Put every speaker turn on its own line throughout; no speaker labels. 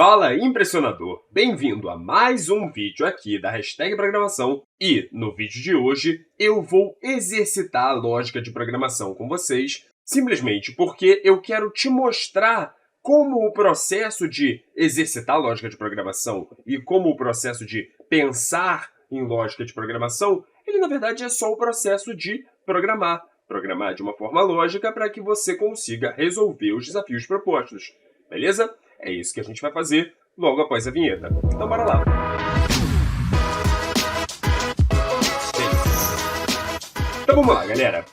Fala, impressionador! Bem-vindo a mais um vídeo aqui da Hashtag Programação e, no vídeo de hoje, eu vou exercitar a lógica de programação com vocês, simplesmente porque eu quero te mostrar como o processo de exercitar a lógica de programação e como o processo de pensar em lógica de programação, ele na verdade é só o processo de programar. Programar de uma forma lógica para que você consiga resolver os desafios propostos, beleza? É isso que a gente vai fazer logo após a vinheta. Então bora lá! Então vamos lá, galera.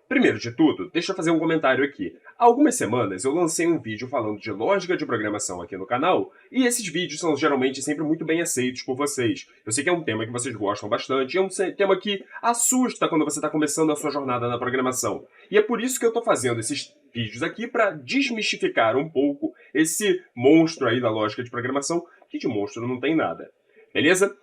Primeiro de tudo, deixa eu fazer um comentário aqui. Há algumas semanas eu lancei um vídeo falando de lógica de programação aqui no canal, e esses vídeos são geralmente sempre muito bem aceitos por vocês. Eu sei que é um tema que vocês gostam bastante, e é um tema que assusta quando você está começando a sua jornada na programação. E é por isso que eu estou fazendo esses vídeos aqui para desmistificar um pouco esse monstro aí da lógica de programação, que de monstro não tem nada. Beleza?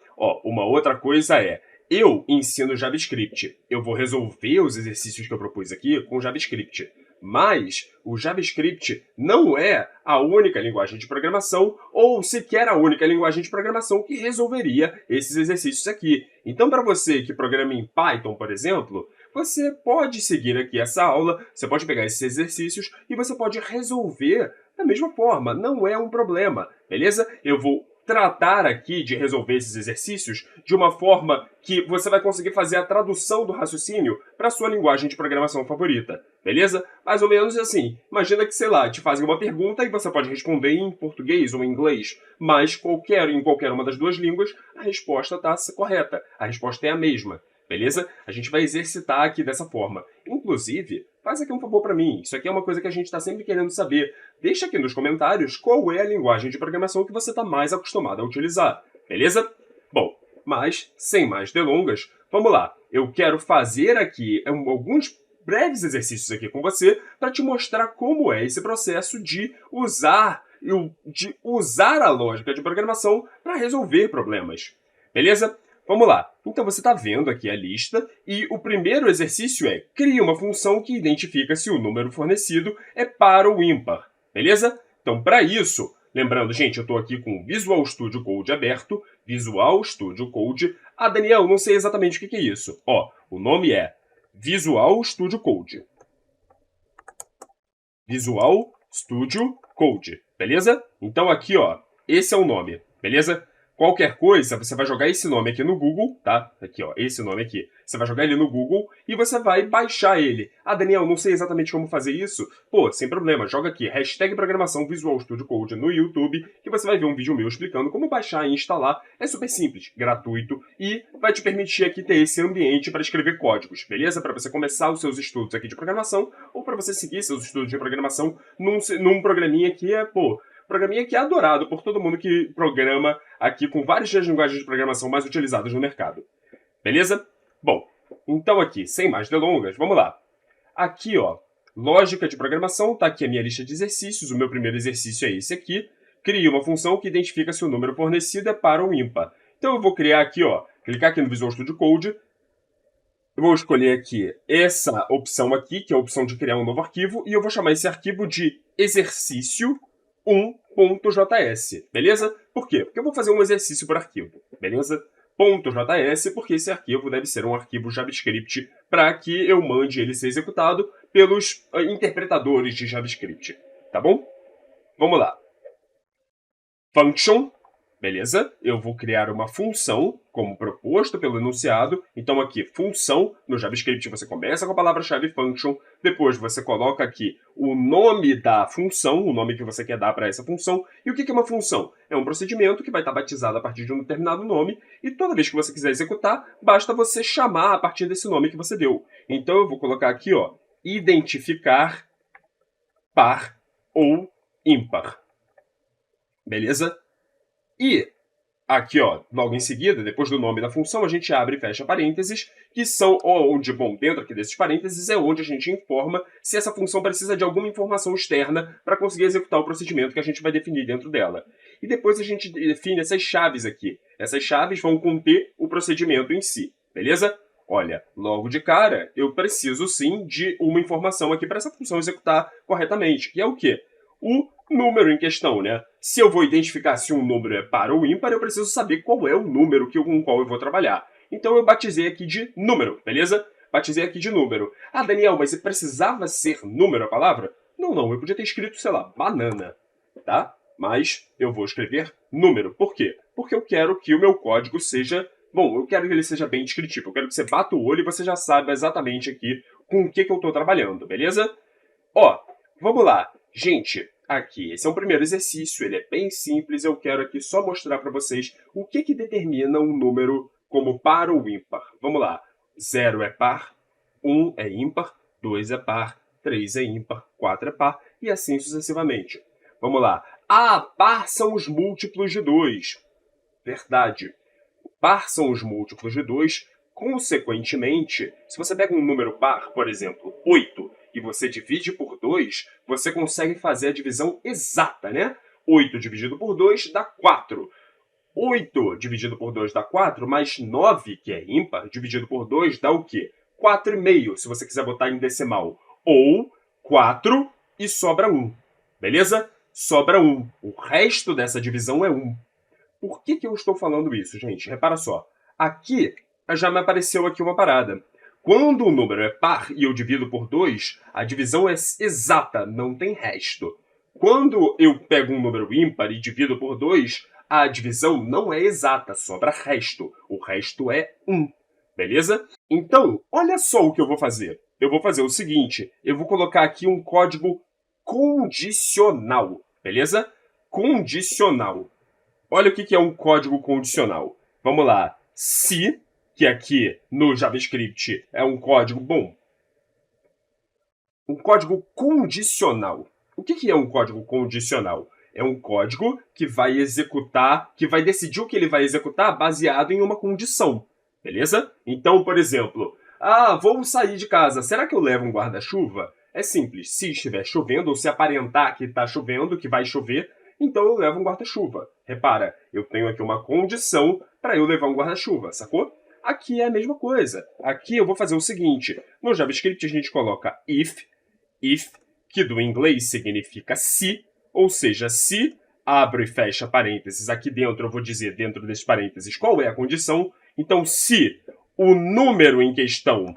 Uma outra coisa é, eu ensino JavaScript. Eu vou resolver os exercícios que eu propus aqui com JavaScript. Mas o JavaScript não é a única linguagem de programação ou sequer a única linguagem de programação que resolveria esses exercícios aqui. Então, para você que programa em Python, por exemplo, você pode seguir aqui essa aula, você pode pegar esses exercícios e você pode resolver da mesma forma. Não é um problema, beleza? Eu vou tratar aqui de resolver esses exercícios de uma forma que você vai conseguir fazer a tradução do raciocínio para a sua linguagem de programação favorita, beleza? Mais ou menos assim, imagina que, sei lá, te fazem uma pergunta e você pode responder em português ou em inglês, mas em qualquer uma das duas línguas, a resposta está correta, a resposta é a mesma, beleza? A gente vai exercitar aqui dessa forma. Inclusive, faz aqui um favor para mim, isso aqui é uma coisa que a gente está sempre querendo saber. Deixa aqui nos comentários qual é a linguagem de programação que você está mais acostumado a utilizar, beleza? Bom, mas, sem mais delongas, vamos lá. Eu quero fazer aqui alguns breves exercícios aqui com você para te mostrar como é esse processo de usar a lógica de programação para resolver problemas, beleza? Vamos lá. Então, você está vendo aqui a lista e o primeiro exercício é crie uma função que identifica se o número fornecido é par ou ímpar, beleza? Então, para isso, lembrando, gente, eu estou aqui com o Visual Studio Code aberto, Visual Studio Code. Ah, Daniel, não sei exatamente o que é isso. O nome é Visual Studio Code. Visual Studio Code, beleza? Então, aqui, esse é o nome, beleza? Qualquer coisa, você vai jogar esse nome aqui no Google, tá? Aqui, esse nome aqui. Você vai jogar ele no Google e você vai baixar ele. Ah, Daniel, não sei exatamente como fazer isso. Pô, sem problema, joga aqui, hashtag programação Visual Studio Code no YouTube, que você vai ver um vídeo meu explicando como baixar e instalar. É super simples, gratuito e vai te permitir aqui ter esse ambiente para escrever códigos, beleza? Para você começar os seus estudos aqui de programação ou para você seguir seus estudos de programação num programinha que programinha que é adorado por todo mundo que programa aqui com várias das linguagens de programação mais utilizadas no mercado. Beleza? Bom, então aqui, sem mais delongas, vamos lá. Aqui, lógica de programação, tá aqui a minha lista de exercícios. O meu primeiro exercício é esse aqui. Crie uma função que identifica se o número fornecido é par ou ímpar. Então eu vou criar aqui, clicar aqui no Visual Studio Code. Eu vou escolher aqui essa opção aqui, que é a opção de criar um novo arquivo, e eu vou chamar esse arquivo de exercício 1.js, beleza? Por quê? Porque eu vou fazer um exercício por arquivo, beleza? .js, porque esse arquivo deve ser um arquivo JavaScript para que eu mande ele ser executado pelos interpretadores de JavaScript, tá bom? Vamos lá. Function, beleza? Eu vou criar uma função, como proposto pelo enunciado. Então aqui, função, no JavaScript você começa com a palavra-chave function, depois você coloca aqui o nome da função, o nome que você quer dar para essa função. E o que é uma função? É um procedimento que vai estar batizado a partir de um determinado nome, e toda vez que você quiser executar, basta você chamar a partir desse nome que você deu. Então eu vou colocar aqui, identificar par ou ímpar. Beleza? E aqui, logo em seguida, depois do nome da função, a gente abre e fecha parênteses, que são onde, dentro aqui desses parênteses, é onde a gente informa se essa função precisa de alguma informação externa para conseguir executar o procedimento que a gente vai definir dentro dela. E depois a gente define essas chaves aqui. Essas chaves vão conter o procedimento em si, beleza? Olha, logo de cara, eu preciso sim de uma informação aqui para essa função executar corretamente, que é o quê? o número em questão, né? Se eu vou identificar se um número é par ou ímpar, eu preciso saber qual é o número com o qual eu vou trabalhar. Então eu batizei aqui de número, beleza? Batizei aqui de número. Ah, Daniel, mas precisava ser número a palavra? Não, eu podia ter escrito, sei lá, banana, tá? Mas eu vou escrever número. Por quê? Porque eu quero que o meu código seja... Bom, eu quero que ele seja bem descritivo. Eu quero que você bata o olho e você já saiba exatamente aqui com o que eu estou trabalhando, beleza? Ó, vamos lá. Gente, aqui, esse é o primeiro exercício. Ele é bem simples. Eu quero aqui só mostrar para vocês o que determina um número como par ou ímpar. Vamos lá. 0 é par, 1 é ímpar, 2 é par, 3 é ímpar, 4 é par e assim sucessivamente. Vamos lá. Ah, par são os múltiplos de 2. Verdade. Par são os múltiplos de 2. Consequentemente, se você pega um número par, por exemplo, 8, e você divide por 2, você consegue fazer a divisão exata, né? 8 dividido por 2 dá 4. 8 dividido por 2 dá 4, mais 9, que é ímpar, dividido por 2 dá o quê? 4,5, se você quiser botar em decimal. Ou 4 e sobra 1. Beleza? Sobra 1. O resto dessa divisão é 1. Por que eu estou falando isso, gente? Repara só. Aqui, já me apareceu aqui uma parada. Quando o número é par e eu divido por 2, a divisão é exata, não tem resto. Quando eu pego um número ímpar e divido por 2, a divisão não é exata, sobra resto. O resto é 1. Beleza? Então, olha só o que eu vou fazer. Eu vou fazer o seguinte, eu vou colocar aqui um código condicional. Beleza? Condicional. Olha o que é um código condicional. Vamos lá. Se, que aqui no JavaScript é um código, bom, um código condicional. O que é um código condicional? É um código que vai executar, que vai decidir o que ele vai executar baseado em uma condição. Beleza? Então, por exemplo, vou sair de casa, será que eu levo um guarda-chuva? É simples, se estiver chovendo ou se aparentar que está chovendo, que vai chover, então eu levo um guarda-chuva. Repara, eu tenho aqui uma condição para eu levar um guarda-chuva, sacou? Aqui é a mesma coisa. Aqui eu vou fazer o seguinte, no JavaScript a gente coloca if, que do inglês significa se, ou seja, se, abre e fecha parênteses, aqui dentro eu vou dizer, dentro desses parênteses, qual é a condição. Então, se o número em questão...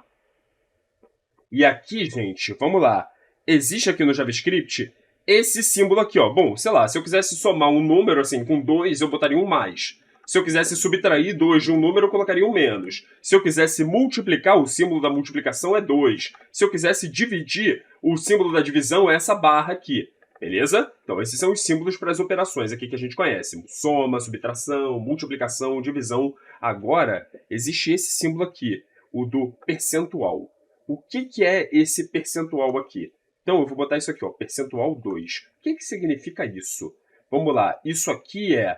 E aqui, gente, vamos lá, existe aqui no JavaScript esse símbolo aqui, ó. Bom, sei lá, se eu quisesse somar um número assim com 2, eu botaria um mais. Se eu quisesse subtrair 2 de um número, eu colocaria um menos. Se eu quisesse multiplicar, o símbolo da multiplicação é 2. Se eu quisesse dividir, o símbolo da divisão é essa barra aqui. Beleza? Então, esses são os símbolos para as operações aqui que a gente conhece. Soma, subtração, multiplicação, divisão. Agora, existe esse símbolo aqui, o do percentual. O que é esse percentual aqui? Então, eu vou botar isso aqui, ó, percentual 2. O que significa isso? Vamos lá, isso aqui é,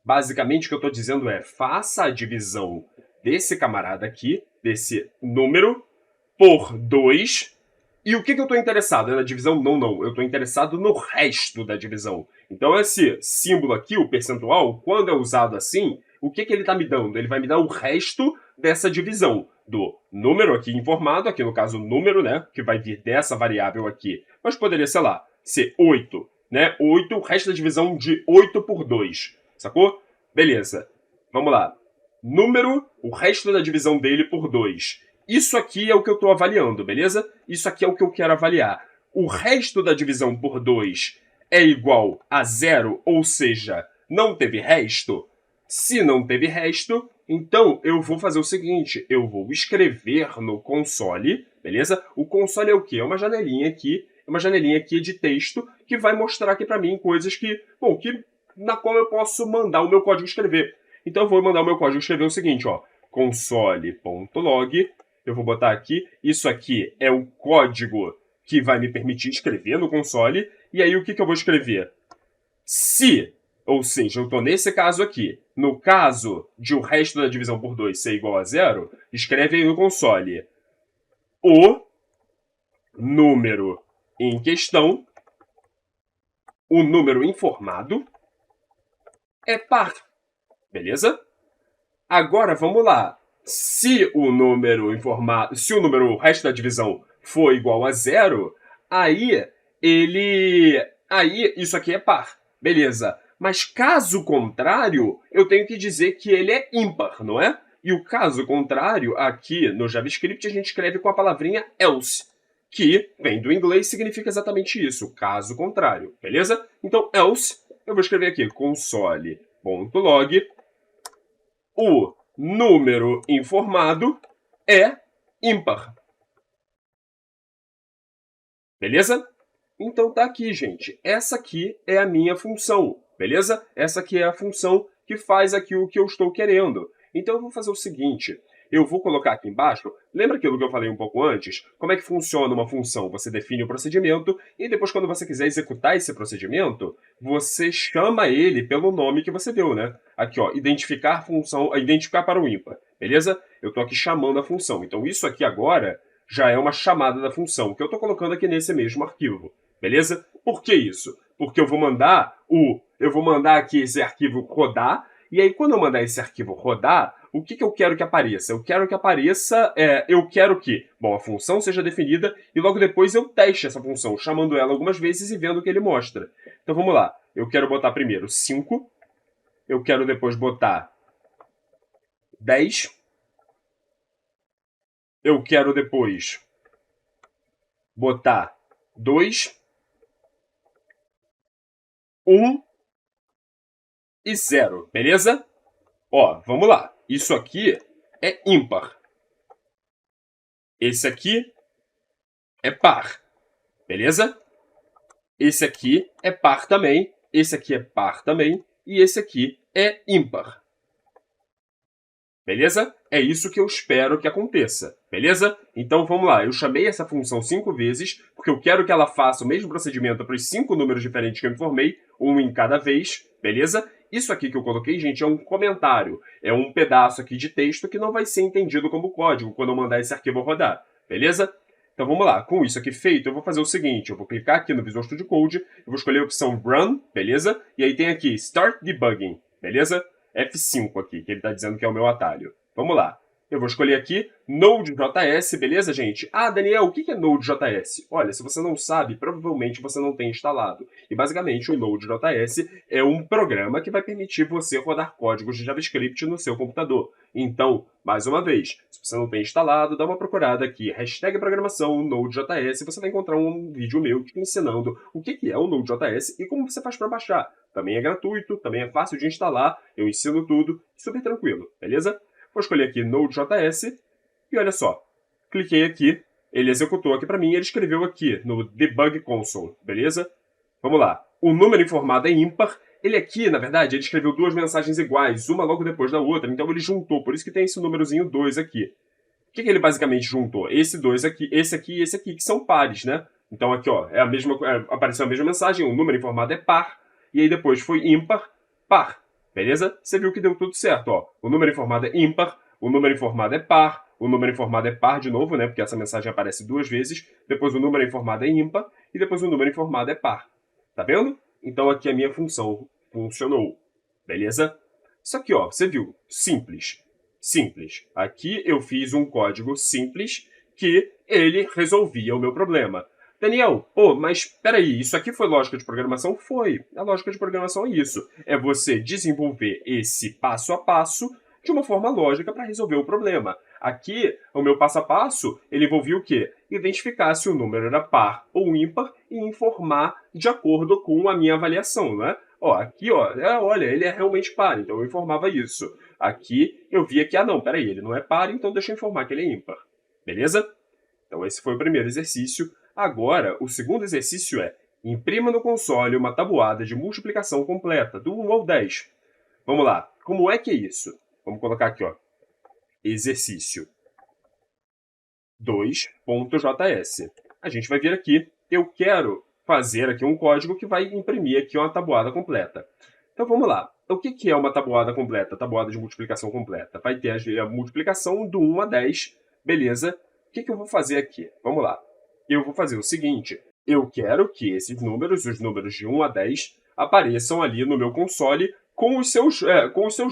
basicamente o que eu estou dizendo é, faça a divisão desse camarada aqui, desse número, por 2. E o que eu estou interessado? É na divisão? Não. Eu estou interessado no resto da divisão. Então, esse símbolo aqui, o percentual, quando é usado assim, o que ele está me dando? Ele vai me dar o resto dessa divisão. Do número aqui informado, aqui no caso número, né, que vai vir dessa variável aqui. Mas poderia, sei lá, ser 8, né? 8, o resto da divisão de 8 por 2, sacou? Beleza, vamos lá. Número, o resto da divisão dele por 2. Isso aqui é o que eu estou avaliando, beleza? Isso aqui é o que eu quero avaliar. O resto da divisão por 2 é igual a 0, ou seja, não teve resto? Se não teve resto, então eu vou fazer o seguinte, eu vou escrever no console, beleza? O console é o quê? É uma janelinha aqui de texto que vai mostrar aqui para mim coisas que, bom, na qual eu posso mandar o meu código escrever. Então eu vou mandar o meu código escrever o seguinte, ó, console.log, eu vou botar aqui, isso aqui é o código que vai me permitir escrever no console, e aí o que eu vou escrever? Se, ou seja, eu estou nesse caso aqui, no caso de o resto da divisão por 2 ser igual a 0, escreve aí no console o número em questão, o número informado, é par. Beleza? Agora, vamos lá. Se o número informado, o resto da divisão for igual a 0, aí ele Aí, isso aqui é par. Beleza. Mas caso contrário, eu tenho que dizer que ele é ímpar, não é? E o caso contrário, aqui no JavaScript, a gente escreve com a palavrinha else, que vem do inglês, significa exatamente isso, caso contrário, beleza? Então, else, eu vou escrever aqui console.log, o número informado é ímpar. Beleza? Então tá aqui, gente. Essa aqui é a minha função, beleza? Essa aqui é a função que faz aqui o que eu estou querendo. Então eu vou fazer o seguinte, eu vou colocar aqui embaixo, lembra aquilo que eu falei um pouco antes? Como é que funciona uma função? Você define o procedimento e depois quando você quiser executar esse procedimento, você chama ele pelo nome que você deu, né? Aqui, ó, identificar função, identificar para o ímpar, beleza? Eu estou aqui chamando a função. Então isso aqui agora já é uma chamada da função, que eu estou colocando aqui nesse mesmo arquivo. Beleza? Por que isso? Porque eu vou mandar aqui esse arquivo rodar, e aí quando eu mandar esse arquivo rodar, o que eu quero que apareça? Eu quero que apareça, bom, a função seja definida e logo depois eu teste essa função, chamando ela algumas vezes e vendo o que ele mostra. Então vamos lá. Eu quero botar primeiro 5, eu quero depois botar 10, eu quero depois botar 2, 1 e 0, beleza? Ó, vamos lá. Isso aqui é ímpar. Esse aqui é par, beleza? Esse aqui é par também, esse aqui é par também, e esse aqui é ímpar. Beleza? É isso que eu espero que aconteça, beleza? Então vamos lá, eu chamei essa função 5 vezes, porque eu quero que ela faça o mesmo procedimento para os 5 números diferentes que eu informei, um em cada vez, beleza? Isso aqui que eu coloquei, gente, é um comentário, é um pedaço aqui de texto que não vai ser entendido como código quando eu mandar esse arquivo rodar, beleza? Então vamos lá, com isso aqui feito, eu vou fazer o seguinte, eu vou clicar aqui no Visual Studio Code, eu vou escolher a opção Run, beleza? E aí tem aqui Start Debugging, beleza? F5 aqui, que ele está dizendo que é o meu atalho. Vamos lá. Eu vou escolher aqui Node.js, beleza, gente? Ah, Daniel, o que é Node.js? Olha, se você não sabe, provavelmente você não tem instalado. E basicamente o Node.js é um programa que vai permitir você rodar códigos de JavaScript no seu computador. Então, mais uma vez, se você não tem instalado, dá uma procurada aqui, #programação Node.js, e você vai encontrar um vídeo meu te ensinando o que é o Node.js e como você faz para baixar. Também é gratuito, também é fácil de instalar, eu ensino tudo, super tranquilo, beleza? Vou escolher aqui Node.js e olha só, cliquei aqui, ele executou aqui para mim, ele escreveu aqui no Debug Console, beleza? Vamos lá, o número informado é ímpar, ele aqui, na verdade, ele escreveu duas mensagens iguais, uma logo depois da outra, então ele juntou, por isso que tem esse númerozinho 2 aqui. O que ele basicamente juntou? Esse 2 aqui, esse aqui e esse aqui, que são pares, né? Então aqui, ó, apareceu a mesma mensagem, o número informado é par, e aí depois foi ímpar, par. Beleza? Você viu que deu tudo certo, ó. O número informado é ímpar, o número informado é par, o número informado é par de novo, né? Porque essa mensagem aparece duas vezes. Depois o número informado é ímpar e depois o número informado é par. Tá vendo? Então aqui a minha função funcionou. Beleza? Isso aqui, ó, você viu? Simples. Simples. Aqui eu fiz um código simples que ele resolvia o meu problema. Daniel, mas peraí, isso aqui foi lógica de programação? Foi. A lógica de programação é isso. É você desenvolver esse passo a passo de uma forma lógica para resolver o problema. Aqui, o meu passo a passo, ele envolvia o quê? Identificar se o número era par ou ímpar e informar de acordo com a minha avaliação, né? Ó, aqui, ó, olha, ele é realmente par, então eu informava isso. Aqui, eu via que, não, peraí, ele não é par, então deixa eu informar que ele é ímpar. Beleza? Então esse foi o primeiro exercício. Agora, o segundo exercício é: imprima no console uma tabuada de multiplicação completa, do 1 ao 10. Vamos lá. Como é que é isso? Vamos colocar aqui, ó. Exercício 2.js. A gente vai vir aqui. Eu quero fazer aqui um código que vai imprimir aqui uma tabuada completa. Então vamos lá. O que é uma tabuada completa? Tabuada de multiplicação completa. Vai ter a multiplicação do 1 a 10. Beleza? O que eu vou fazer aqui? Vamos lá. Eu vou fazer o seguinte, eu quero que esses números, os números de 1 a 10, apareçam ali no meu console com os seus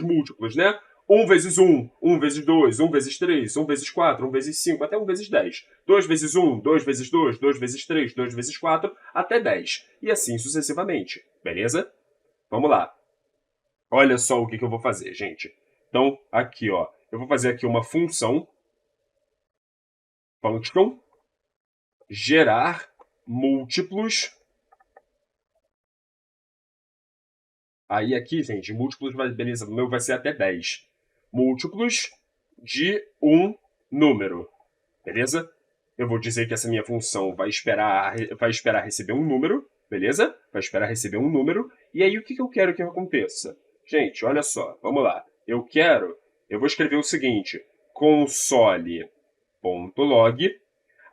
múltiplos, né? 1 vezes 1, 1 vezes 2, 1 vezes 3, 1 vezes 4, 1 vezes 5, até 1 vezes 10. 2 vezes 1, 2 vezes 2, 2 vezes 3, 2 vezes 4, até 10. E assim sucessivamente, beleza? Vamos lá. Olha só o que eu vou fazer, gente. Então, aqui, ó, eu vou fazer aqui uma função, function, gerar múltiplos. Aí aqui, gente, múltiplos, beleza, o meu vai ser até 10. Múltiplos de um número, beleza? Eu vou dizer que essa minha função vai esperar receber um número, beleza? Vai esperar receber um número. E aí, o que eu quero que aconteça? Gente, olha só, vamos lá. Eu vou escrever o seguinte, console.log.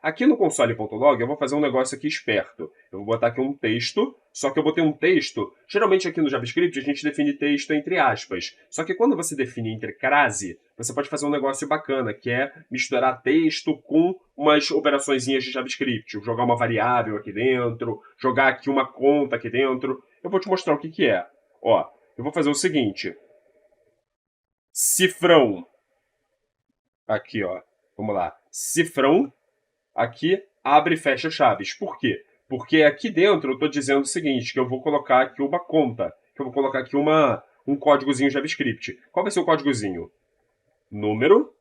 Aqui no console.log eu vou fazer um negócio aqui esperto. Eu vou botar aqui um texto, só que eu botei um texto... Geralmente aqui no JavaScript a gente define texto entre aspas. Só que quando você define entre crase, você pode fazer um negócio bacana, que é misturar texto com umas operaçõezinhas de JavaScript. Jogar uma variável aqui dentro, jogar aqui uma conta aqui dentro. Eu vou te mostrar o que é. Ó, eu vou fazer o seguinte. Cifrão. Aqui, ó. Vamos lá. Cifrão. Aqui, abre e fecha chaves. Por quê? Porque aqui dentro eu estou dizendo o seguinte, que eu vou colocar aqui uma conta, que eu vou colocar aqui um códigozinho JavaScript. Qual vai ser o códigozinho? Número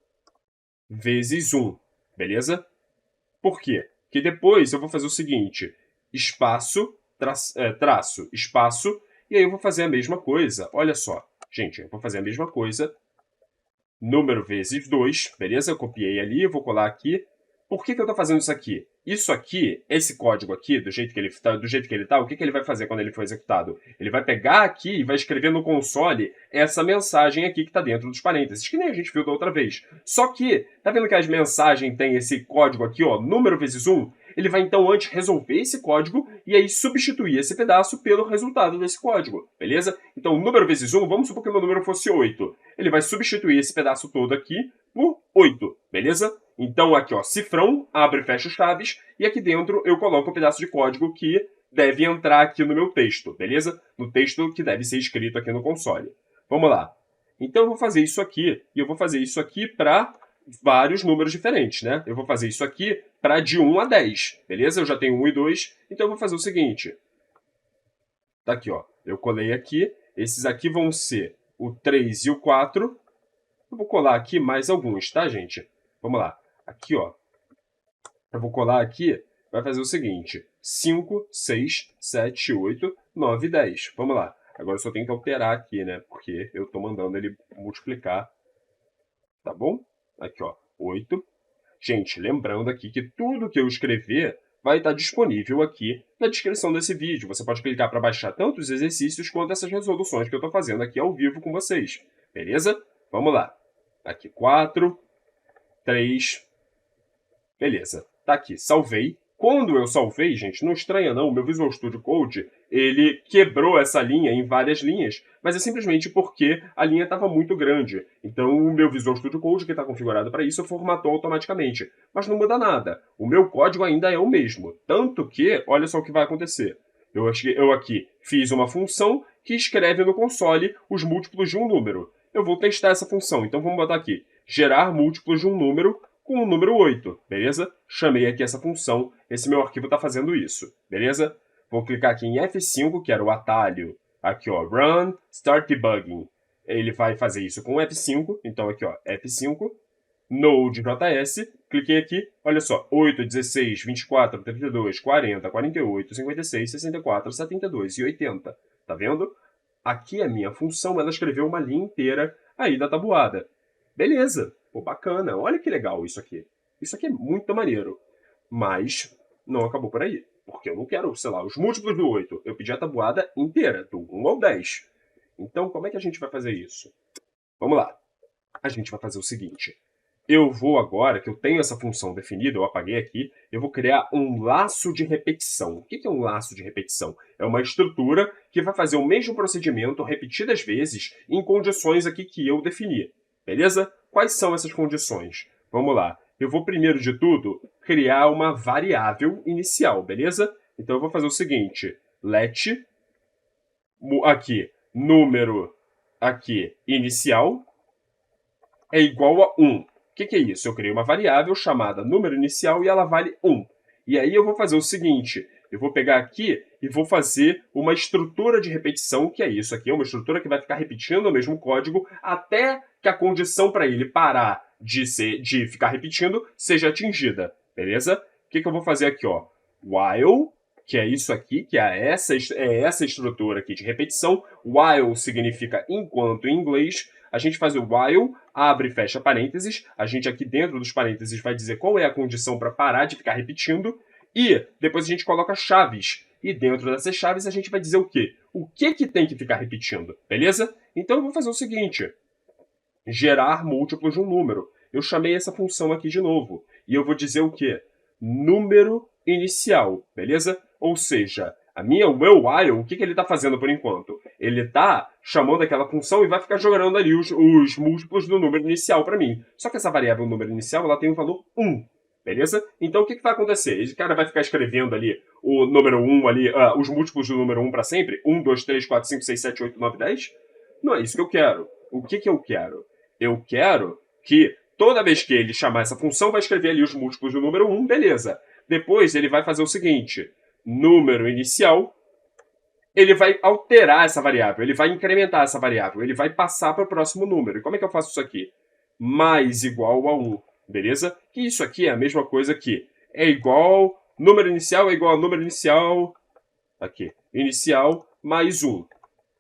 vezes 1, beleza? Por quê? Porque depois eu vou fazer o seguinte, espaço, traço, espaço, e aí eu vou fazer a mesma coisa. Olha só, gente, eu vou fazer a mesma coisa, número vezes 2, beleza? Eu copiei ali, eu vou colar aqui. Por que eu estou fazendo isso aqui? Isso aqui, esse código aqui, do jeito que ele está, o que ele vai fazer quando ele for executado? Ele vai pegar aqui e vai escrever no console essa mensagem aqui que está dentro dos parênteses, que nem a gente viu da outra vez. Só que, tá vendo que as mensagens têm esse código aqui, ó, número vezes 1? Ele vai então antes resolver esse código e aí substituir esse pedaço pelo resultado desse código, beleza? Então, número vezes 1, vamos supor que o meu número fosse 8. Ele vai substituir esse pedaço todo aqui por 8, beleza? Então, aqui, ó, cifrão, abre e fecha chaves, e aqui dentro eu coloco um pedaço de código que deve entrar aqui no meu texto, beleza? No texto que deve ser escrito aqui no console. Vamos lá. Então, eu vou fazer isso aqui, e eu vou fazer isso aqui para vários números diferentes, né? Eu vou fazer isso aqui para de 1 a 10, beleza? Eu já tenho 1 e 2, então eu vou fazer o seguinte. Tá aqui, ó. Eu colei aqui. Esses aqui vão ser o 3 e o 4. Eu vou colar aqui mais alguns, tá, gente? Vamos lá. Aqui, ó. Eu vou colar aqui. Vai fazer o seguinte. 5, 6, 7, 8, 9, 10. Vamos lá. Agora eu só tenho que alterar aqui, né? Porque eu tô mandando ele multiplicar. Tá bom? Aqui, ó. 8. Gente, lembrando aqui que tudo que eu escrever vai estar disponível aqui na descrição desse vídeo. Você pode clicar para baixar tanto os exercícios quanto essas resoluções que eu estou fazendo aqui ao vivo com vocês. Beleza? Vamos lá. Aqui 4, 3, beleza. Tá aqui, salvei. Quando eu salvei, gente, não estranha não, o meu Visual Studio Code, ele quebrou essa linha em várias linhas, mas é simplesmente porque a linha estava muito grande. Então, o meu Visual Studio Code, que está configurado para isso, formatou automaticamente. Mas não muda nada. O meu código ainda é o mesmo. Tanto que, olha só o que vai acontecer. Eu aqui fiz uma função que escreve no console os múltiplos de um número. Eu vou testar essa função, então vamos botar aqui, gerar múltiplos de um número com o número 8, beleza? Chamei aqui essa função, esse meu arquivo está fazendo isso, beleza? Vou clicar aqui em F5, que era o atalho, aqui ó, Run, Start Debugging. Ele vai fazer isso com F5, então aqui ó, F5, Node.js, cliquei aqui, olha só, 8, 16, 24, 32, 40, 48, 56, 64, 72 e 80, tá vendo? Aqui a minha função, ela escreveu uma linha inteira aí da tabuada. Beleza, pô, bacana, olha que legal isso aqui. Isso aqui é muito maneiro. Mas não acabou por aí. Porque eu não quero, sei lá, os múltiplos do 8. Eu pedi a tabuada inteira, do 1 ao 10. Então, como é que a gente vai fazer isso? Vamos lá. A gente vai fazer o seguinte. Eu vou agora, que eu tenho essa função definida, eu apaguei aqui, eu vou criar um laço de repetição. O que é um laço de repetição? É uma estrutura que vai fazer o mesmo procedimento repetidas vezes em condições aqui que eu defini. Beleza? Quais são essas condições? Vamos lá. Eu vou, primeiro de tudo, criar uma variável inicial, beleza? Então, eu vou fazer o seguinte. Let, aqui, número, aqui, inicial. é igual a 1. O que é isso? Eu criei uma variável chamada número inicial e ela vale 1. E aí eu vou fazer o seguinte, eu vou pegar aqui e vou fazer uma estrutura de repetição, que é isso aqui, é uma estrutura que vai ficar repetindo o mesmo código até que a condição para ele parar de ficar repetindo seja atingida, beleza? O que eu vou fazer aqui, ó? While, que é isso aqui, que é essa estrutura aqui de repetição. While significa enquanto em inglês. A gente faz o while, abre e fecha parênteses. A gente aqui dentro dos parênteses vai dizer qual é a condição para parar de ficar repetindo. E depois a gente coloca chaves. E dentro dessas chaves a gente vai dizer o quê? O que tem que ficar repetindo, beleza? Então eu vou fazer o seguinte. Gerar múltiplos de um número. Eu chamei essa função aqui de novo. E eu vou dizer o quê? Número inicial, beleza? Ou seja, o meu while, o que ele está fazendo por enquanto? Ele está chamando aquela função e vai ficar jogando ali os múltiplos do número inicial para mim. Só que essa variável número inicial ela tem um valor 1, beleza? Então o que vai acontecer? Esse cara vai ficar escrevendo ali o número 1 ali, os múltiplos do número 1 para sempre? 1, 2, 3, 4, 5, 6, 7, 8, 9, 10? Não é isso que eu quero. O que eu quero? Eu quero que toda vez que ele chamar essa função, vai escrever ali os múltiplos do número 1, beleza. Depois ele vai fazer o seguinte, número inicial, ele vai alterar essa variável, ele vai incrementar essa variável, ele vai passar para o próximo número. E como é que eu faço isso aqui? Mais igual a 1, beleza? Que isso aqui é a mesma coisa que é igual, número inicial é igual a número inicial, aqui, inicial mais 1.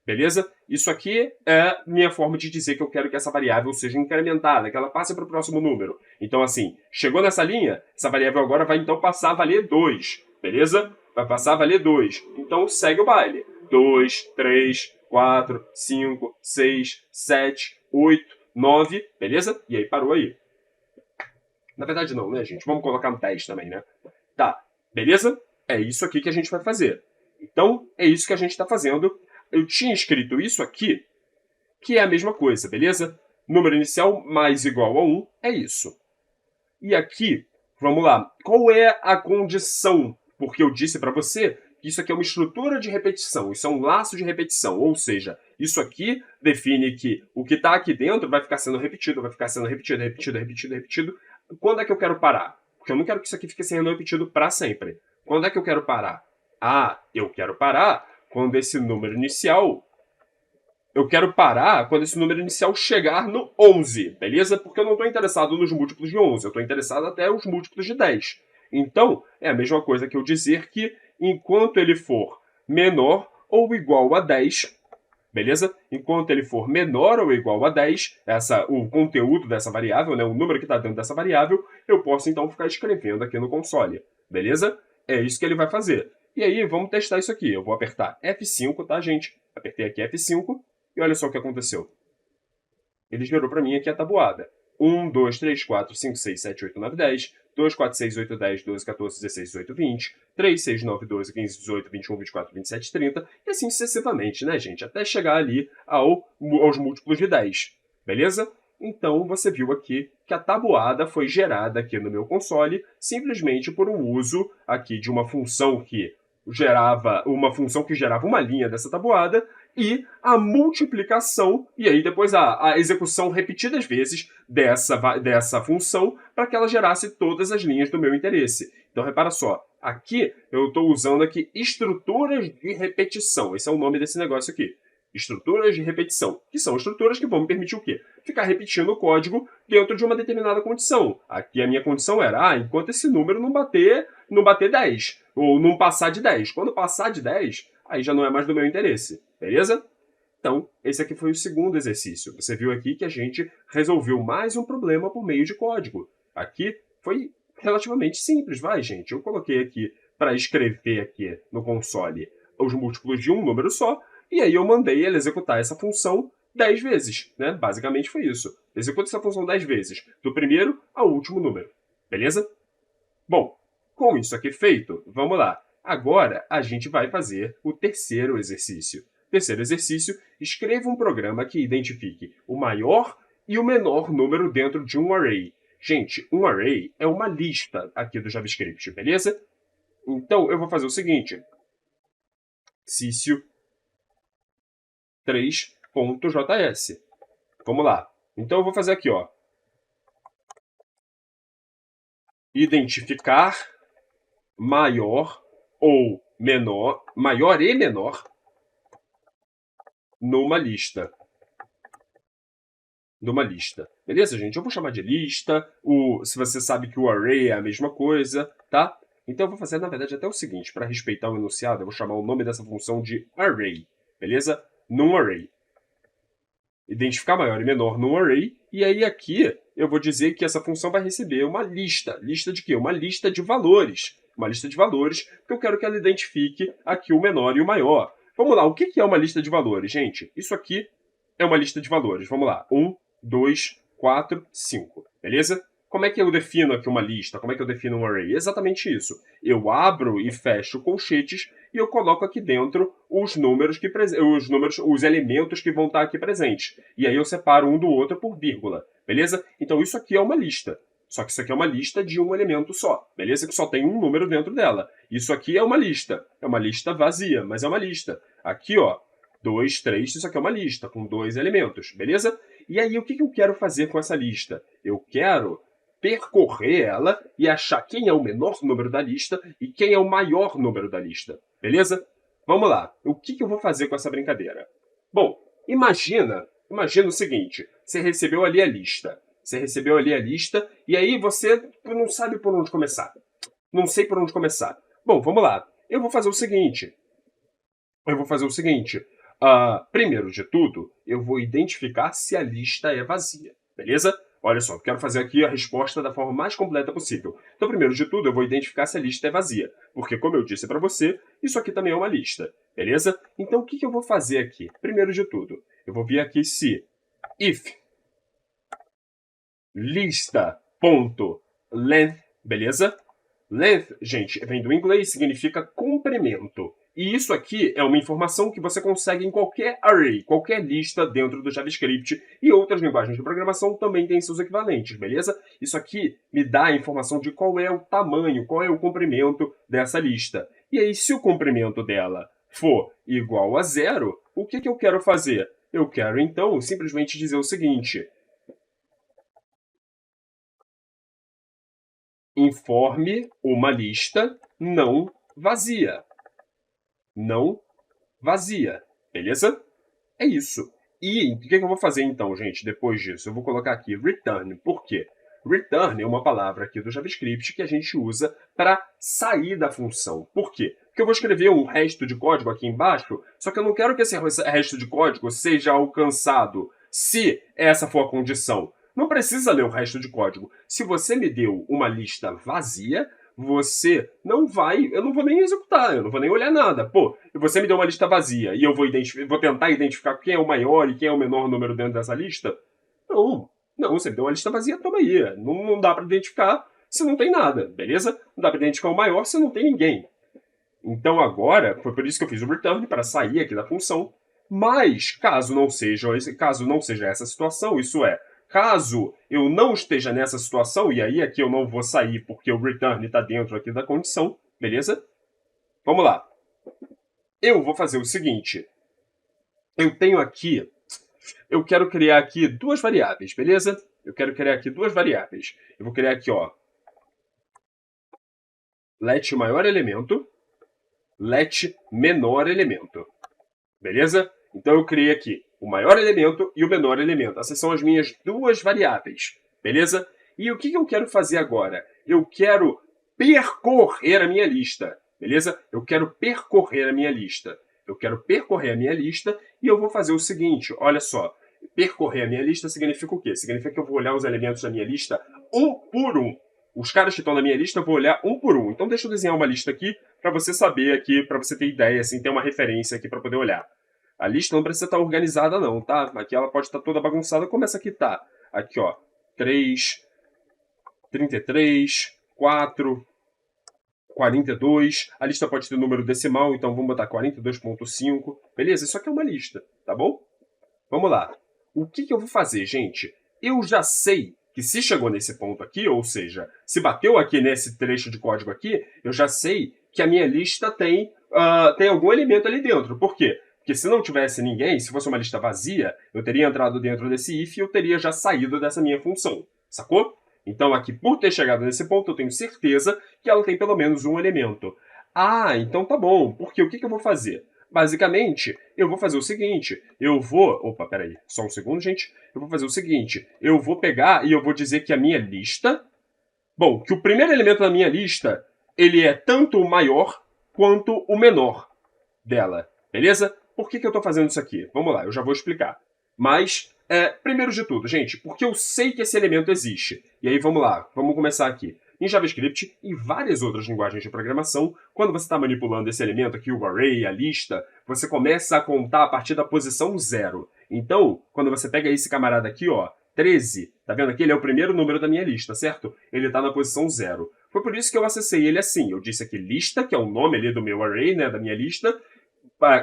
Beleza? Isso aqui é minha forma de dizer que eu quero que essa variável seja incrementada, que ela passe para o próximo número. Então, assim, chegou nessa linha, essa variável agora vai então passar a valer 2. Beleza? Vai passar a valer 2. Então, segue o baile. 2, 3, 4, 5, 6, 7, 8, 9. Beleza? E aí, parou aí. Na verdade, não, né, gente? Vamos colocar um 10 também, né? Tá. Beleza? É isso aqui que a gente vai fazer. Então, é isso que a gente está fazendo. Eu tinha escrito isso aqui, que é a mesma coisa, beleza? Número inicial mais igual a 1 é isso. E aqui, vamos lá. Qual é a condição? Porque eu disse para você que isso aqui é uma estrutura de repetição, isso é um laço de repetição. Ou seja, isso aqui define que o que está aqui dentro vai ficar sendo repetido, vai ficar sendo repetido, repetido, repetido, repetido. Quando é que eu quero parar? Porque eu não quero que isso aqui fique sendo repetido para sempre. Quando é que eu quero parar? Eu quero parar quando esse número inicial... Eu quero parar quando esse número inicial chegar no 11, beleza? Porque eu não estou interessado nos múltiplos de 11, eu estou interessado até os múltiplos de 10. Então, é a mesma coisa que eu dizer que enquanto ele for menor ou igual a 10, beleza? Enquanto ele for menor ou igual a 10, o conteúdo dessa variável, né, o número que está dentro dessa variável, eu posso então ficar escrevendo aqui no console, beleza? É isso que ele vai fazer. E aí, vamos testar isso aqui. Eu vou apertar F5, tá, gente? Apertei aqui F5 e olha só o que aconteceu. Ele gerou para mim aqui a tabuada. 1, 2, 3, 4, 5, 6, 7, 8, 9, 10. 2, 4, 6, 8, 10, 12, 14, 16, 18, 20. 3, 6, 9, 12, 15, 18, 21, 24, 27, 30. E assim sucessivamente, né, gente? Até chegar ali aos múltiplos de 10. Beleza? Então, você viu aqui que a tabuada foi gerada aqui no meu console simplesmente por um uso aqui de uma função que gerava uma linha dessa tabuada e a multiplicação, e aí depois a execução repetidas vezes dessa função para que ela gerasse todas as linhas do meu interesse. Então, repara só, aqui eu estou usando aqui estruturas de repetição. Esse é o nome desse negócio aqui. Estruturas de repetição, que são estruturas que vão me permitir o quê? Ficar repetindo o código dentro de uma determinada condição. Aqui a minha condição era, enquanto esse número não bater 10, ou não passar de 10. Quando passar de 10, aí já não é mais do meu interesse, beleza? Então, esse aqui foi o segundo exercício. Você viu aqui que a gente resolveu mais um problema por meio de código. Aqui foi relativamente simples, vai, gente. Eu coloquei aqui para escrever aqui no console os múltiplos de um número só, e aí eu mandei ele executar essa função 10 vezes, né? Basicamente foi isso. Executa essa função 10 vezes, do primeiro ao último número, beleza? Bom, com isso aqui feito, vamos lá. Agora a gente vai fazer o terceiro exercício. Terceiro exercício, escreva um programa que identifique o maior e o menor número dentro de um array. Gente, um array é uma lista aqui do JavaScript, beleza? Então, eu vou fazer o seguinte. Exercício 3.js. Vamos lá. Então, eu vou fazer aqui, ó. identificar maior ou menor, maior e menor numa lista. Beleza, gente? Eu vou chamar de lista. Se você sabe que o array é a mesma coisa, tá? Então eu vou fazer, na verdade, até o seguinte. Para respeitar o enunciado, eu vou chamar o nome dessa função de array. Beleza? Num array. Identificar maior e menor num array. E aí aqui eu vou dizer que essa função vai receber uma lista. Lista de quê? Uma lista de valores. Uma lista de valores, porque eu quero que ela identifique aqui o menor e o maior. Vamos lá, o que é uma lista de valores, gente? Isso aqui é uma lista de valores. Vamos lá. 1, 2, 4, 5. Beleza? Como é que eu defino aqui uma lista? Como é que eu defino um array? Exatamente isso. Eu abro e fecho colchetes e eu coloco aqui dentro os elementos que vão estar aqui presentes. E aí eu separo um do outro por vírgula. Beleza? Então isso aqui é uma lista. Só que isso aqui é uma lista de um elemento só. Beleza? Que só tem um número dentro dela. Isso aqui é uma lista. É uma lista vazia, mas é uma lista. Aqui, ó, 2, 3, isso aqui é uma lista com 2 elementos, beleza? E aí, o que eu quero fazer com essa lista? Eu quero percorrer ela e achar quem é o menor número da lista e quem é o maior número da lista, beleza? Vamos lá. O que eu vou fazer com essa brincadeira? Bom, imagina o seguinte. Você recebeu ali a lista. E aí você não sabe por onde começar. Não sei por onde começar. Bom, vamos lá. Eu vou fazer o seguinte. Primeiro de tudo, eu vou identificar se a lista é vazia, beleza? Olha só, eu quero fazer aqui a resposta da forma mais completa possível. Então, primeiro de tudo, eu vou identificar se a lista é vazia, porque, como eu disse para você, isso aqui também é uma lista, beleza? Então, o que eu vou fazer aqui? Primeiro de tudo, eu vou vir aqui se if lista.length, beleza? Length, gente, vem do inglês, significa comprimento. E isso aqui é uma informação que você consegue em qualquer array, qualquer lista dentro do JavaScript. E outras linguagens de programação também têm seus equivalentes, beleza? Isso aqui me dá a informação de qual é o tamanho, qual é o comprimento dessa lista. E aí, se o comprimento dela for igual a 0, o que eu quero fazer? Eu quero, então, simplesmente dizer o seguinte. Informe uma lista não vazia. Não vazia, beleza? É isso. E o que eu vou fazer então, gente, depois disso? Eu vou colocar aqui return. Por quê? Return é uma palavra aqui do JavaScript que a gente usa para sair da função. Por quê? Porque eu vou escrever um resto de código aqui embaixo, só que eu não quero que esse resto de código seja alcançado se essa for a condição. Não precisa ler o resto de código. Se você me deu uma lista vazia, eu não vou nem executar, eu não vou nem olhar nada. Pô, você me deu uma lista vazia e eu vou tentar identificar quem é o maior e quem é o menor número dentro dessa lista? Não, você me deu uma lista vazia, toma aí. Não dá para identificar se não tem nada, beleza? Não dá para identificar o maior se não tem ninguém. Então agora, foi por isso que eu fiz o return, para sair aqui da função. Mas, caso não seja essa situação, isso é, caso eu não esteja nessa situação, e aí aqui eu não vou sair porque o return está dentro aqui da condição, beleza? Vamos lá. Eu vou fazer o seguinte. Eu quero criar aqui duas variáveis, beleza? Eu vou criar aqui, ó, let maior elemento, let menor elemento, beleza? Então eu criei aqui o maior elemento e o menor elemento. Essas são as minhas duas variáveis, beleza? E o que eu quero fazer agora? Eu quero percorrer a minha lista, beleza? Eu quero percorrer a minha lista e eu vou fazer o seguinte, olha só. Percorrer a minha lista significa o quê? Significa que eu vou olhar os elementos da minha lista um por um. Os caras que estão na minha lista eu vou olhar um por um. Então deixa eu desenhar uma lista aqui para você saber aqui, para você ter ideia, assim, ter uma referência aqui para poder olhar. A lista não precisa estar organizada não, tá? Aqui ela pode estar toda bagunçada, como essa aqui tá. Aqui, ó, 3, 33, 4, 42. A lista pode ter número decimal, então vamos botar 42.5. Beleza? Isso aqui é uma lista, tá bom? Vamos lá. O que eu vou fazer, gente? Eu já sei que se chegou nesse ponto aqui, ou seja, se bateu aqui nesse trecho de código aqui, eu já sei que a minha lista tem algum elemento ali dentro. Por quê? Porque se não tivesse ninguém, se fosse uma lista vazia, eu teria entrado dentro desse if e eu teria já saído dessa minha função. Sacou? Então aqui, por ter chegado nesse ponto, eu tenho certeza que ela tem pelo menos um elemento. Ah, então tá bom, porque o que eu vou fazer? Basicamente, eu vou fazer o seguinte, Opa, peraí, só um segundo, gente. Eu vou fazer o seguinte, eu vou pegar e eu vou dizer que a minha lista... Bom, que o primeiro elemento da minha lista, ele é tanto o maior quanto o menor dela, beleza? Por que eu estou fazendo isso aqui? Vamos lá, eu já vou explicar. Mas, primeiro de tudo, gente, porque eu sei que esse elemento existe. E aí, vamos lá, vamos começar aqui. Em JavaScript e várias outras linguagens de programação, quando você está manipulando esse elemento aqui, o array, a lista, você começa a contar a partir da posição 0. Então, quando você pega esse camarada aqui, ó, 13, tá vendo aqui? Ele é o primeiro número da minha lista, certo? Ele está na posição 0. Foi por isso que eu acessei ele assim. Eu disse aqui lista, que é o nome ali do meu array, né, da minha lista,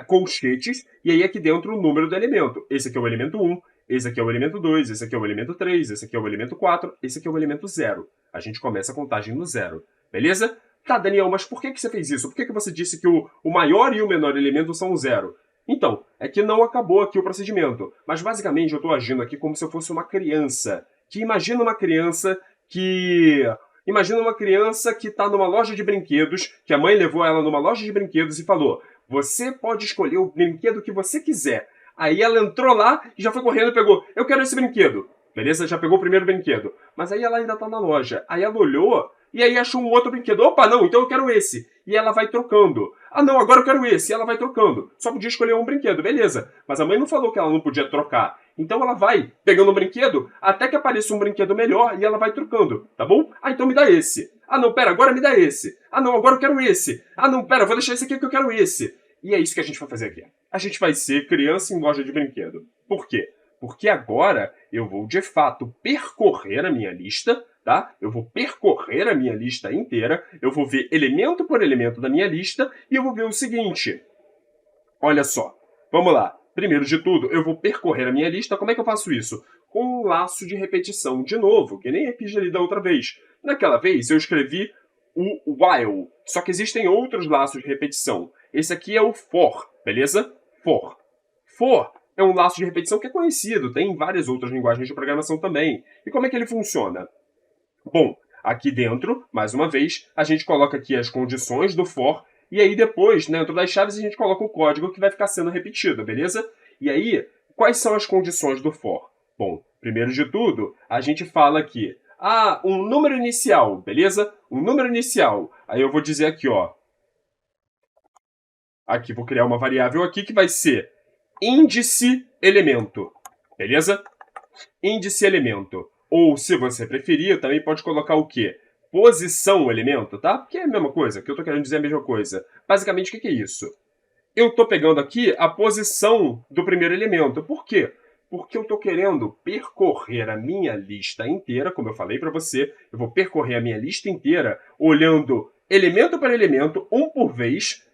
colchetes, e aí aqui dentro o número do elemento. Esse aqui é o elemento 1, esse aqui é o elemento 2, esse aqui é o elemento 3, esse aqui é o elemento 4, esse aqui é o elemento 0. A gente começa a contagem no 0, beleza? Tá, Daniel, mas por que você fez isso? Por que você disse que o maior e o menor elemento são o 0? Então, é que não acabou aqui o procedimento, mas basicamente eu estou agindo aqui como se eu fosse uma criança. Imagina uma criança que está numa loja de brinquedos, que a mãe levou ela numa loja de brinquedos e falou: você pode escolher o brinquedo que você quiser. Aí ela entrou lá e já foi correndo e pegou: eu quero esse brinquedo. Beleza? Já pegou o primeiro brinquedo. Mas aí ela ainda está na loja. Aí ela olhou e aí achou um outro brinquedo. Opa, não, então eu quero esse. E ela vai trocando. Ah, não, agora eu quero esse. E ela vai trocando. Só podia escolher um brinquedo, beleza. Mas a mãe não falou que ela não podia trocar. Então ela vai pegando um brinquedo até que apareça um brinquedo melhor e ela vai trocando, tá bom? Ah, então me dá esse. Ah, não, pera, agora me dá esse. Ah, não, agora eu quero esse. Ah, não, pera, vou deixar esse aqui porque eu quero esse. E é isso que a gente vai fazer aqui. A gente vai ser criança em loja de brinquedo. Por quê? Porque agora eu vou, de fato, percorrer a minha lista, tá? Eu vou percorrer a minha lista inteira, eu vou ver elemento por elemento da minha lista e eu vou ver o seguinte. Olha só, vamos lá. Primeiro de tudo, eu vou percorrer a minha lista. Como é que eu faço isso? Com um laço de repetição de novo, que nem eu fiz ali da outra vez. Naquela vez eu escrevi o while, só que existem outros laços de repetição. Esse aqui é o for, beleza? For. For é um laço de repetição que é conhecido, tem em várias outras linguagens de programação também. E como é que ele funciona? Bom, aqui dentro, mais uma vez, a gente coloca aqui as condições do for, e aí depois, dentro das chaves, a gente coloca o código que vai ficar sendo repetido, beleza? E aí, quais são as condições do for? Bom, primeiro de tudo, a gente fala aqui, um número inicial, beleza? Um número inicial. Aí eu vou dizer aqui, ó. Aqui, vou criar uma variável aqui que vai ser índice elemento, beleza? Índice elemento. Ou, se você preferir, também pode colocar o quê? Posição elemento, tá? Que é a mesma coisa, que eu tô querendo dizer a mesma coisa. Basicamente, o que é isso? Eu tô pegando aqui a posição do primeiro elemento. Por quê? Porque eu tô querendo percorrer a minha lista inteira, como eu falei para você, eu vou percorrer a minha lista inteira olhando elemento por elemento, um por vez,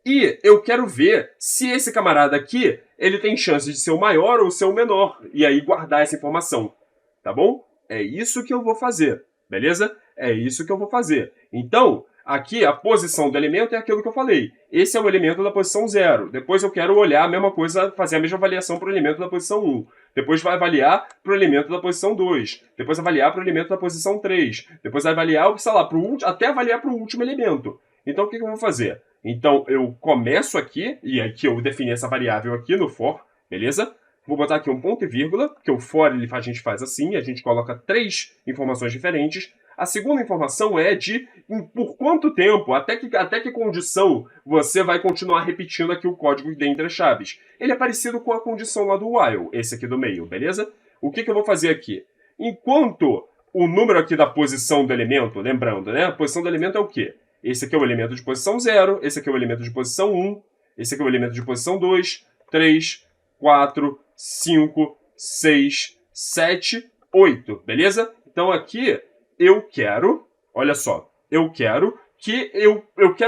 e eu quero ver se esse camarada aqui, ele tem chance de ser o maior ou ser o menor, e aí guardar essa informação, tá bom? É isso que eu vou fazer, beleza? É isso que eu vou fazer. Então, aqui a posição do elemento é aquilo que eu falei. Esse é o elemento da posição 0. Depois eu quero olhar a mesma coisa, fazer a mesma avaliação para o elemento da posição 1. Depois vai avaliar para o elemento da posição 2. Depois avaliar para o elemento da posição 3. Depois vai avaliar, sei lá, até avaliar para o último elemento. Então o que eu vou fazer? Então eu começo aqui, e aqui eu defini essa variável aqui no for, beleza? Vou botar aqui um ponto e vírgula, porque o for a gente faz assim, a gente coloca 3 informações diferentes. A segunda informação é de por quanto tempo, até que condição você vai continuar repetindo aqui o código dentre as chaves. Ele é parecido com a condição lá do while, esse aqui do meio, beleza? O que eu vou fazer aqui? Enquanto o número aqui da posição do elemento, lembrando, né? A posição do elemento é o quê? Esse aqui é o elemento de posição 0, esse aqui é o elemento de posição 1, esse aqui é o elemento de posição 2, 3, 4, 5, 6, 7, 8, beleza? Então aqui eu quero, olha só, eu quero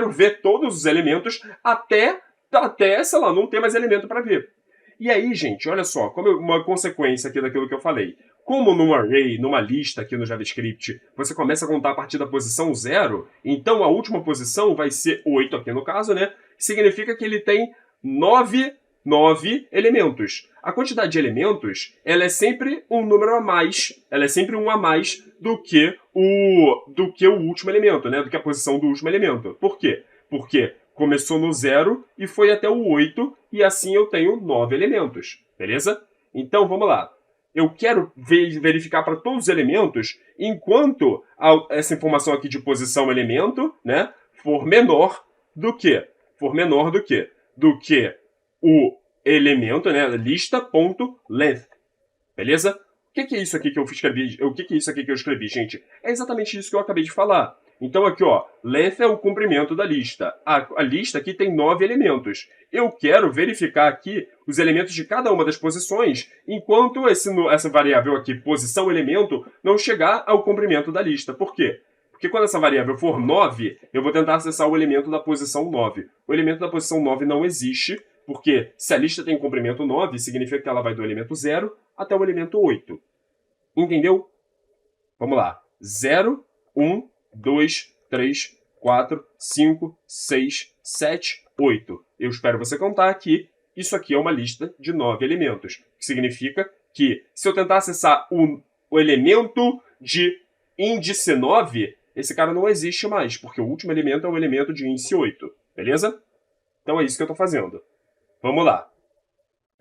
ver todos os elementos até, sei lá, não ter mais elemento para ver. E aí, gente, olha só, como uma consequência aqui daquilo que eu falei. Como num array, numa lista aqui no JavaScript, você começa a contar a partir da posição 0, então a última posição vai ser 8 aqui no caso, né? Significa que ele tem 9 9 elementos. A quantidade de elementos, ela é sempre um número a mais, ela é sempre um a mais do que o último elemento, né? Do que a posição do último elemento. Por quê? Porque começou no 0 e foi até o 8, e assim eu tenho 9 elementos, beleza? Então, vamos lá. Eu quero verificar para todos os elementos, enquanto essa informação aqui de posição elemento, né, for menor do que? Do que o elemento, né, lista.length, beleza? O que é isso aqui que eu escrevi? O que é isso aqui que eu escrevi, gente? É exatamente isso que eu acabei de falar. Então aqui, ó, length é o comprimento da lista. A lista aqui tem 9 elementos. Eu quero verificar aqui os elementos de cada uma das posições, enquanto essa variável aqui, posição elemento, não chegar ao comprimento da lista. Por quê? Porque quando essa variável for 9, eu vou tentar acessar o elemento da posição 9. O elemento da posição 9 não existe, porque se a lista tem comprimento 9, significa que ela vai do elemento 0 até o elemento 8. Entendeu? Vamos lá. 0, 1, 2, 3, 4, 5, 6, 7, 8. Eu espero você contar que isso aqui é uma lista de 9 elementos. Que significa que se eu tentar acessar o elemento de índice 9, esse cara não existe mais, porque o último elemento é o elemento de índice 8. Beleza? Então é isso que eu estou fazendo. Vamos lá.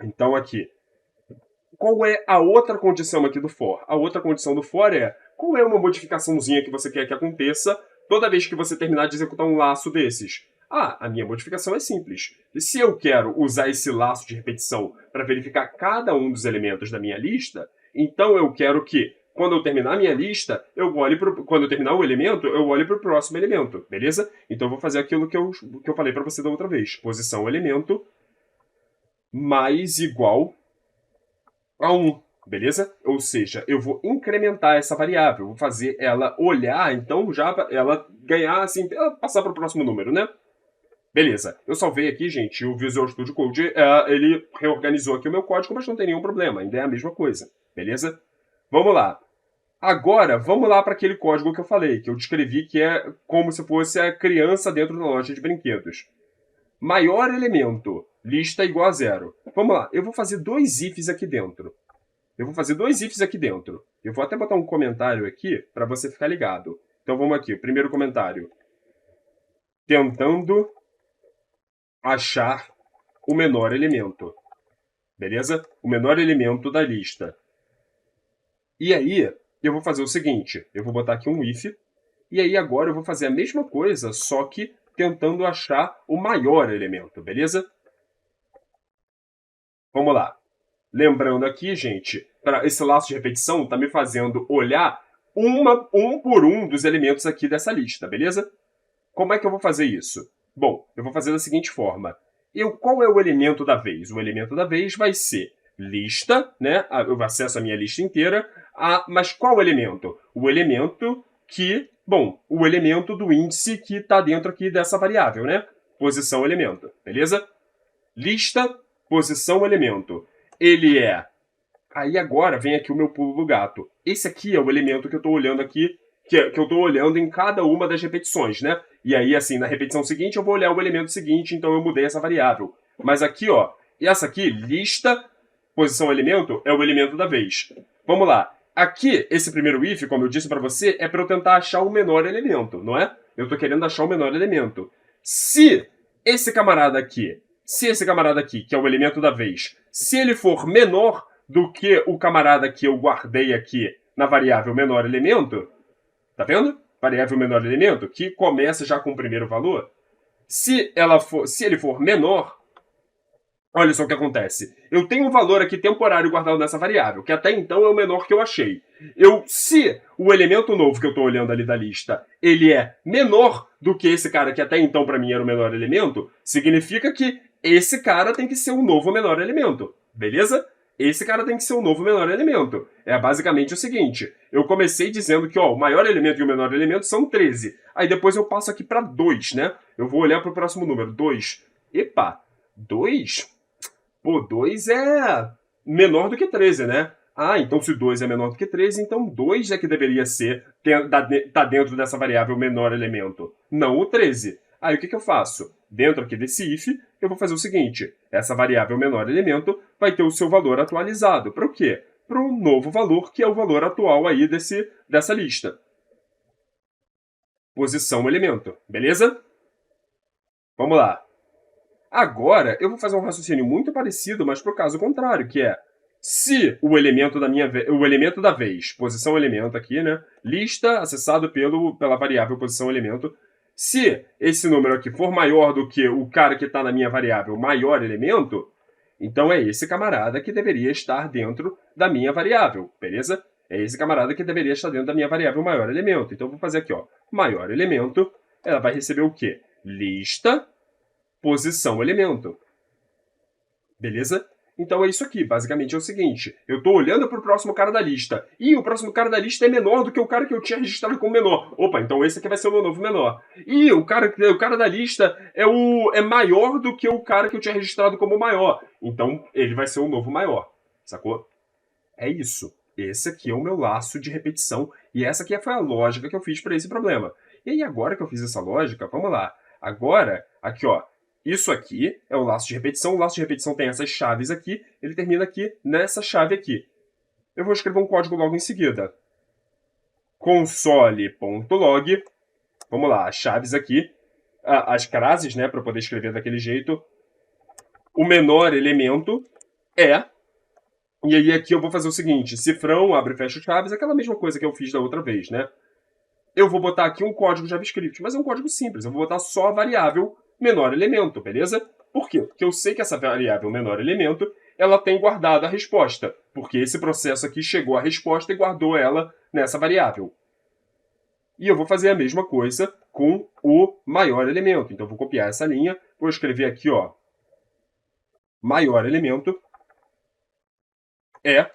Então aqui. Qual é a outra condição aqui do for? A outra condição do for é qual é uma modificaçãozinha que você quer que aconteça toda vez que você terminar de executar um laço desses. A minha modificação é simples. Se eu quero usar esse laço de repetição para verificar cada um dos elementos da minha lista, então eu quero que, quando eu terminar a minha lista, quando eu terminar o elemento, eu olhe para o próximo elemento, beleza? Então eu vou fazer aquilo que eu falei para você da outra vez. Posição elemento mais igual a 1, beleza? Ou seja, eu vou incrementar essa variável, vou fazer ela olhar, então já ela ganhar, assim, ela passar para o próximo número, né? Beleza, eu salvei aqui, gente, o Visual Studio Code, ele reorganizou aqui o meu código, mas não tem nenhum problema, ainda é a mesma coisa, beleza? Vamos lá. Agora, vamos lá para aquele código que eu falei, que eu descrevi que é como se fosse a criança dentro da loja de brinquedos. Maior elemento, lista igual a 0. Vamos lá, eu vou fazer 2 ifs aqui dentro. Eu vou até botar um comentário aqui para você ficar ligado. Então vamos aqui, o primeiro comentário. Tentando achar o menor elemento. Beleza? O menor elemento da lista. E aí, eu vou fazer o seguinte. Eu vou botar aqui um if. E aí agora eu vou fazer a mesma coisa, só que tentando achar o maior elemento, beleza? Vamos lá. Lembrando aqui, gente, esse laço de repetição está me fazendo olhar um por um dos elementos aqui dessa lista, beleza? Como é que eu vou fazer isso? Bom, eu vou fazer da seguinte forma. Qual é o elemento da vez? O elemento da vez vai ser lista, né? Eu acesso a minha lista inteira. Mas qual elemento? O elemento que... Bom, o elemento do índice que está dentro aqui dessa variável, né? Posição elemento, beleza? Lista, posição elemento. Ele é... Aí agora vem aqui o meu pulo do gato. Esse aqui é o elemento que eu estou olhando aqui, que eu estou olhando em cada uma das repetições, né? E aí, assim, na repetição seguinte eu vou olhar o elemento seguinte, então eu mudei essa variável. Mas aqui, ó, essa aqui, lista, posição elemento, é o elemento da vez. Vamos lá. Aqui, esse primeiro if, como eu disse para você, é para eu tentar achar o menor elemento, não é? Eu estou querendo achar o menor elemento. Se esse camarada aqui, que é o elemento da vez, se ele for menor do que o camarada que eu guardei aqui na variável menor elemento, tá vendo? Variável menor elemento, que começa já com o primeiro valor. Se ele for menor, olha só o que acontece. Eu tenho um valor aqui temporário guardado nessa variável, que até então é o menor que eu achei. Se o elemento novo que eu estou olhando ali da lista, ele é menor do que esse cara que até então para mim era o menor elemento, significa que esse cara tem que ser o novo menor elemento, beleza? Esse cara tem que ser o novo menor elemento. É basicamente o seguinte, eu comecei dizendo que ó, o maior elemento e o menor elemento são 13. Aí depois eu passo aqui para 2, né? Eu vou olhar para o próximo número, 2. Epa, 2? Pô, 2 é menor do que 13, né? Então se 2 é menor do que 13, então 2 é que deveria tá dentro dessa variável menor elemento, não o 13. Aí o que eu faço? dentro aqui desse if, eu vou fazer o seguinte, essa variável menor elemento vai ter o seu valor atualizado. Para o quê? Para o novo valor, que é o valor atual aí dessa lista. Posição elemento, beleza? Vamos lá. Agora, eu vou fazer um raciocínio muito parecido, mas para o caso contrário, que é se o elemento da vez, posição elemento aqui, né, lista acessado pela variável posição elemento, se esse número aqui for maior do que o cara que está na minha variável maior elemento, então é esse camarada que deveria estar dentro da minha variável, beleza? É esse camarada que deveria estar dentro da minha variável maior elemento. Então eu vou fazer aqui, ó, maior elemento, ela vai receber o quê? Lista, posição elemento. Beleza? Então é isso aqui, basicamente é o seguinte, eu estou olhando para o próximo cara da lista, e o próximo cara da lista é menor do que o cara que eu tinha registrado como menor. Opa, então esse aqui vai ser o meu novo menor. E o cara da lista é maior do que o cara que eu tinha registrado como maior. Então ele vai ser o novo maior, sacou? É isso. Esse aqui é o meu laço de repetição, e essa aqui foi a lógica que eu fiz para esse problema. E aí agora que eu fiz essa lógica, vamos lá. Agora, aqui ó, isso aqui é o laço de repetição. O laço de repetição tem essas chaves aqui. Ele termina aqui nessa chave aqui. Eu vou escrever um código logo em seguida. Console.log. Vamos lá, as chaves aqui. As frases, né, para poder escrever daquele jeito. O menor elemento é... E aí aqui eu vou fazer o seguinte. Cifrão, abre e fecha chaves. Aquela mesma coisa que eu fiz da outra vez, né? Eu vou botar aqui um código JavaScript. Mas é um código simples. Eu vou botar só a variável menor elemento, beleza? Por quê? Porque eu sei que essa variável menor elemento, ela tem guardado a resposta, porque esse processo aqui chegou à resposta e guardou ela nessa variável. E eu vou fazer a mesma coisa com o maior elemento. Então eu vou copiar essa linha, vou escrever aqui, ó, maior elemento é,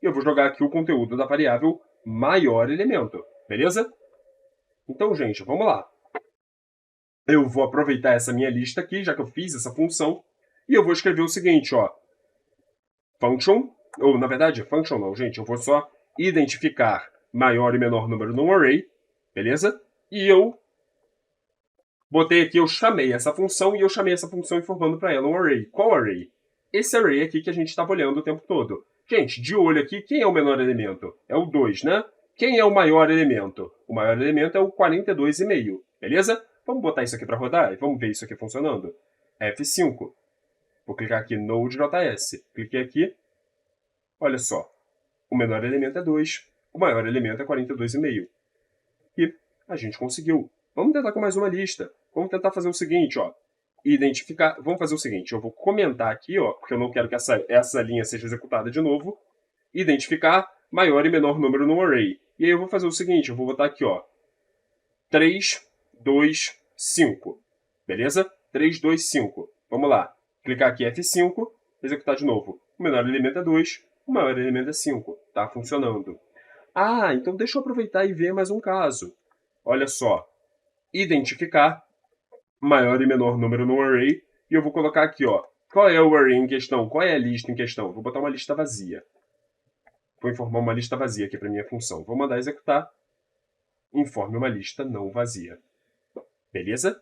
e eu vou jogar aqui o conteúdo da variável maior elemento, beleza? Então, gente, vamos lá. Eu vou aproveitar essa minha lista aqui, já que eu fiz essa função, e eu vou escrever o seguinte, ó. Function, ou na verdade, function não, gente, eu vou só identificar maior e menor número num array, beleza? E eu botei aqui, eu chamei essa função, e eu chamei essa função informando para ela um array. Qual array? Esse array aqui que a gente estava olhando o tempo todo. Gente, de olho aqui, quem é o menor elemento? É o 2, né? Quem é o maior elemento? O maior elemento é o 42,5, beleza? Vamos botar isso aqui para rodar e vamos ver isso aqui funcionando. F5. Vou clicar aqui Node.js. Cliquei aqui. Olha só. O menor elemento é 2. O maior elemento é 42,5. E a gente conseguiu. Vamos tentar com mais uma lista. Vamos tentar fazer o seguinte, ó. Identificar. Vamos fazer o seguinte. Eu vou comentar aqui, ó, porque eu não quero que essa linha seja executada de novo. Identificar maior e menor número no array. E aí eu vou fazer o seguinte. Eu vou botar aqui, ó. 3, 2, 5. Beleza? 3, 2, 5. Vamos lá. Clicar aqui F5, executar de novo. O menor elemento é 2, o maior elemento é 5. Tá funcionando. Ah, então deixa eu aproveitar e ver mais um caso. Olha só. Identificar maior e menor número no array. E eu vou colocar aqui, ó. Qual é o array em questão? Qual é a lista em questão? Vou botar uma lista vazia. Vou informar uma lista vazia aqui para minha função. Vou mandar executar. Informe uma lista não vazia. Beleza?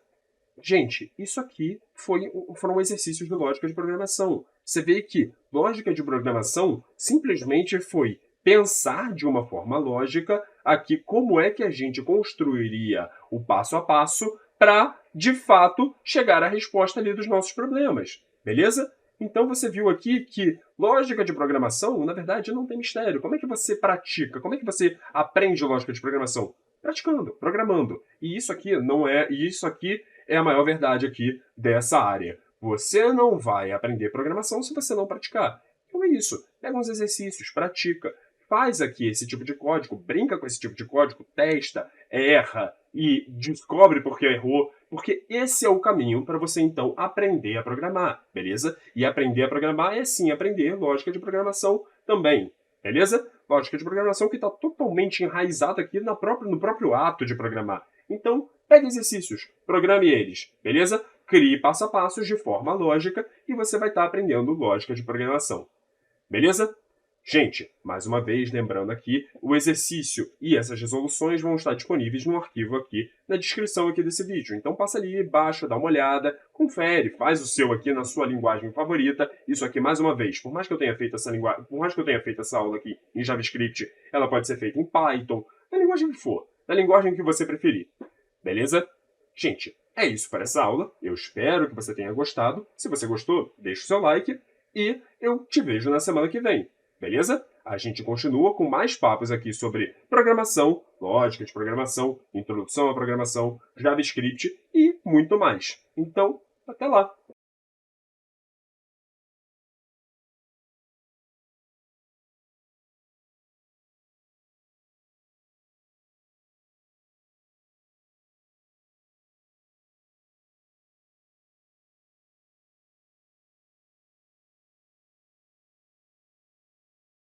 Gente, isso aqui foram exercícios de lógica de programação. Você vê que lógica de programação simplesmente foi pensar de uma forma lógica aqui como é que a gente construiria o passo a passo para, de fato, chegar à resposta ali dos nossos problemas. Beleza? Então você viu aqui que lógica de programação, na verdade, não tem mistério. Como é que você pratica? Como é que você aprende lógica de programação? Praticando, programando. E isso aqui é a maior verdade aqui dessa área. Você não vai aprender programação se você não praticar. Então é isso. Pega uns exercícios, pratica. Faz aqui esse tipo de código, brinca com esse tipo de código, testa, erra e descobre por que errou. Porque esse é o caminho para você, então, aprender a programar, beleza? E aprender a programar é, sim, aprender lógica de programação também, beleza? Lógica de programação que está totalmente enraizada aqui no próprio ato de programar. Então, pegue exercícios, programe eles, beleza? Crie passo a passos de forma lógica e você vai estar aprendendo lógica de programação. Beleza? Gente, mais uma vez, lembrando aqui, o exercício e essas resoluções vão estar disponíveis no arquivo aqui na descrição aqui desse vídeo. Então passa ali, baixa, dá uma olhada, confere, faz o seu aqui na sua linguagem favorita. Isso aqui, mais uma vez, por mais que eu tenha feito essa aula aqui em JavaScript, ela pode ser feita em Python, na linguagem que for, na linguagem que você preferir. Beleza? Gente, é isso para essa aula. Eu espero que você tenha gostado. Se você gostou, deixa o seu like e eu te vejo na semana que vem. Beleza? A gente continua com mais papos aqui sobre programação, lógica de programação, introdução à programação, JavaScript e muito mais. Então, até lá!